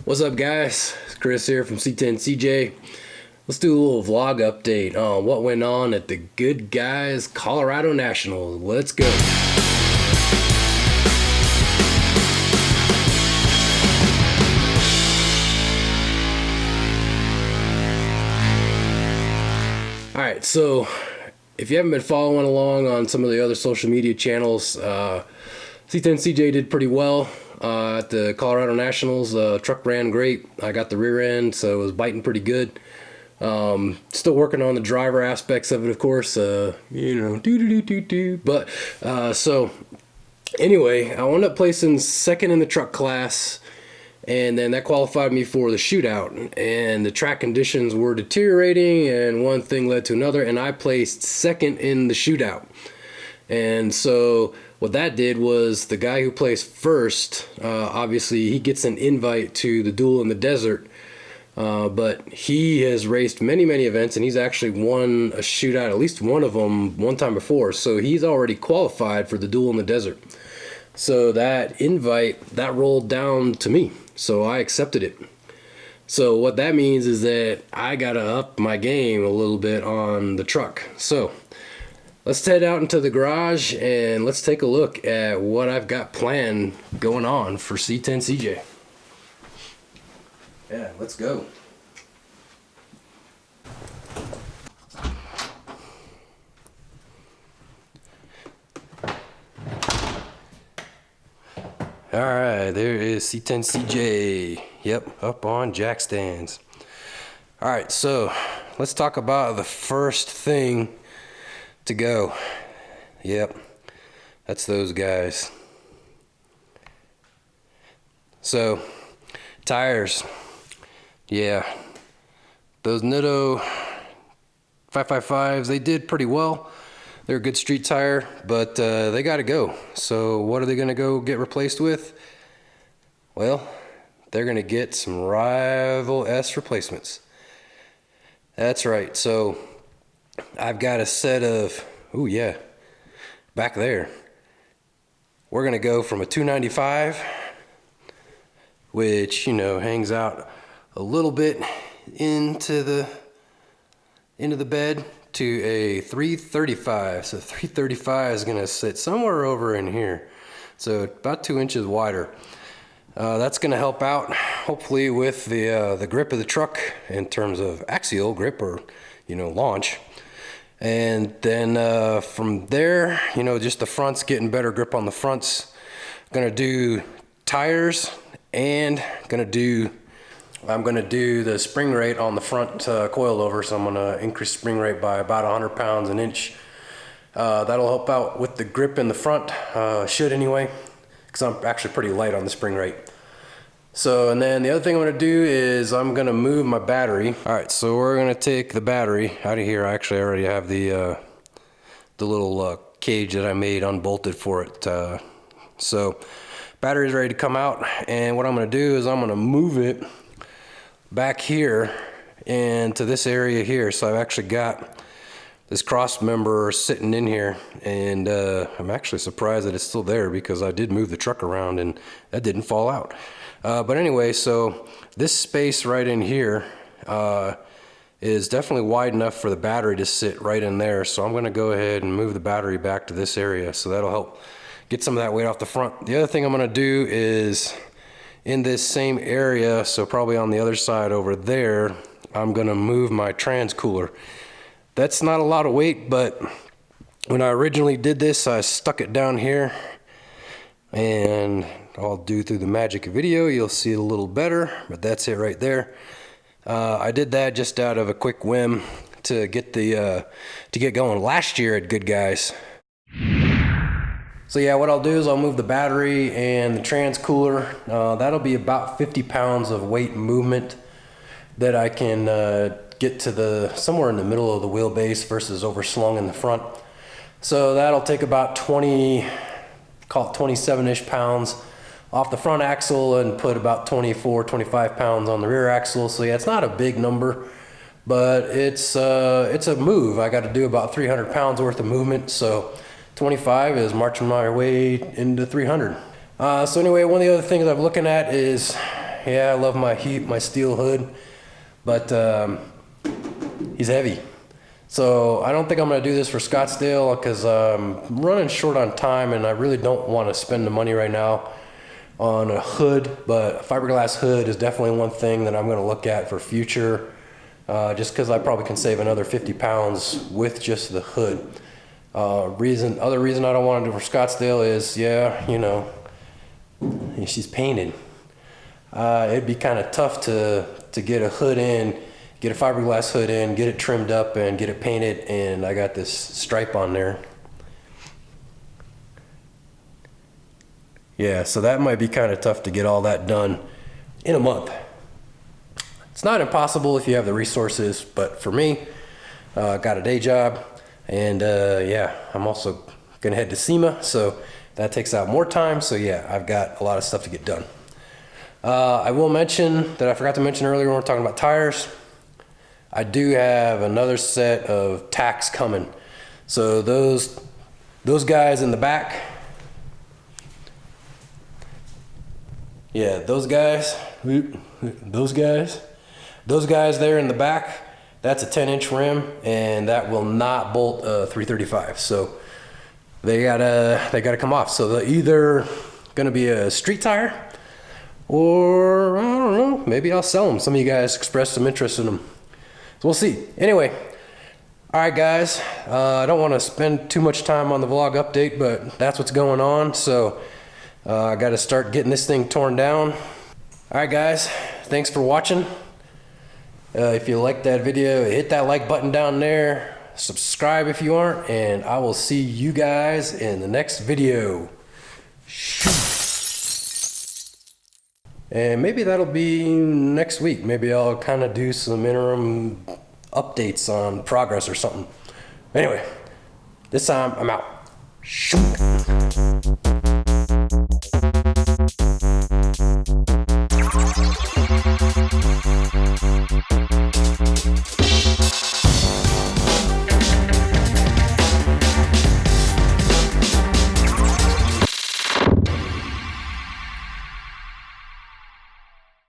What's up, guys? It's Chris here from C10CJ. Let's do a little vlog update on what went on at the Goodguys Colorado Nationals. Let's go. Alright, so if you haven't been following along on some of the other social media channels, C10CJ did pretty well at the Colorado Nationals. Truck ran great. I got the rear end, so it was biting pretty good. Still working on the driver aspects of it, of course. But so anyway, I wound up placing second in the truck class, and then that qualified me for the shootout. And the track conditions were deteriorating, and one thing led to another, and I placed second in the shootout. And so what that did was the guy who placed first, obviously he gets an invite to the Duel in the Desert, but he has raced many events, and he's actually won a shootout, at least one of them, one time before. So he's already qualified for the Duel in the Desert. So that invite, that rolled down to me, so I accepted it. So what that means is that I gotta up my game a little bit on the truck. So let's head out into the garage and let's take a look at what I've got planned going on for C10CJ. Yeah, let's go. Alright, there is C10CJ. Yep, up on jack stands. Alright, so let's talk about the first thing to go. Yep, that's those guys. So tires, yeah, those Nitto 555s, they did pretty well. They're a good street tire, but they got to go. So what are they going to go get replaced with? Well, they're going to get some Rival S replacements. That's right. So I've got a set of, oh yeah, back there. We're going to go from a 295, which, you know, hangs out a little bit into the bed, to a 335. So 335 is going to sit somewhere over in here, so about 2 inches wider. That's going to help out hopefully with the grip of the truck in terms of axial grip, or, you know, launch. And then from there, you know, just the fronts, getting better grip on the fronts. Gonna do tires, and I'm gonna do the spring rate on the front coilover. So I'm gonna increase spring rate by about 100 pounds an inch. That'll help out with the grip in the front, should anyway, because I'm actually pretty light on the spring rate. So, and then the other thing I'm gonna do is I'm gonna move my battery. All right, so we're gonna take the battery out of here. Actually, I already have the little cage that I made unbolted for it. So battery's ready to come out, and what I'm gonna do is I'm gonna move it back here into this area here. So I've actually got this cross member sitting in here, and I'm actually surprised that it's still there, because I did move the truck around and that didn't fall out. But anyway, so this space right in here is definitely wide enough for the battery to sit right in there. So I'm going to go ahead and move the battery back to this area, so that'll help get some of that weight off the front. The other thing I'm going to do is in this same area, so probably on the other side over there, I'm going to move my trans cooler. That's not a lot of weight, but when I originally did this, I stuck it down here, and I'll do through the magic video, you'll see it a little better, but that's it right there. I did that just out of a quick whim to get going last year at Goodguys. So yeah, what I'll do is I'll move the battery and the trans cooler. That'll be about 50 pounds of weight movement that I can get to somewhere in the middle of the wheelbase versus overslung in the front. So that'll take about 20, call it 27-ish pounds off the front axle, and put about 25 pounds on the rear axle. So yeah, it's not a big number, but it's a move. I got to do about 300 pounds worth of movement. So 25 is marching my way into 300. So anyway, one of the other things I'm looking at is, Yeah, I love my steel hood, but he's heavy. So I don't think I'm gonna do this for Scottsdale because I'm running short on time and I really don't want to spend the money right now on a hood, but a fiberglass hood is definitely one thing that I'm gonna look at for future, just because I probably can save another 50 pounds with just the hood. Other reason I don't want to do for Scottsdale is, yeah, you know, she's painted. It'd be kind of tough to get a hood in, get a fiberglass hood in, get it trimmed up and get it painted, and I got this stripe on there. Yeah, so that might be kind of tough to get all that done in a month. It's not impossible if you have the resources, but for me, got a day job, and yeah, I'm also gonna head to SEMA, so that takes out more time. So yeah, I've got a lot of stuff to get done. I will mention that I forgot to mention earlier when we were talking about tires. I do have another set of tacks coming. So those guys in the back, yeah, those guys there in the back, that's a 10-inch rim, and that will not bolt a 335. So they gotta come off. So they're either gonna be a street tire, or I don't know, maybe I'll sell them. Some of you guys expressed some interest in them, so we'll see. Anyway, all right, guys. I don't want to spend too much time on the vlog update, but that's what's going on. So I got to start getting this thing torn down. All right, guys. Thanks for watching. If you liked that video, hit that like button down there. Subscribe if you aren't, and I will see you guys in the next video. Shoot. And maybe that'll be next week. Maybe I'll kind of do some interim updates on progress or something. Anyway, this time I'm out. Shoot.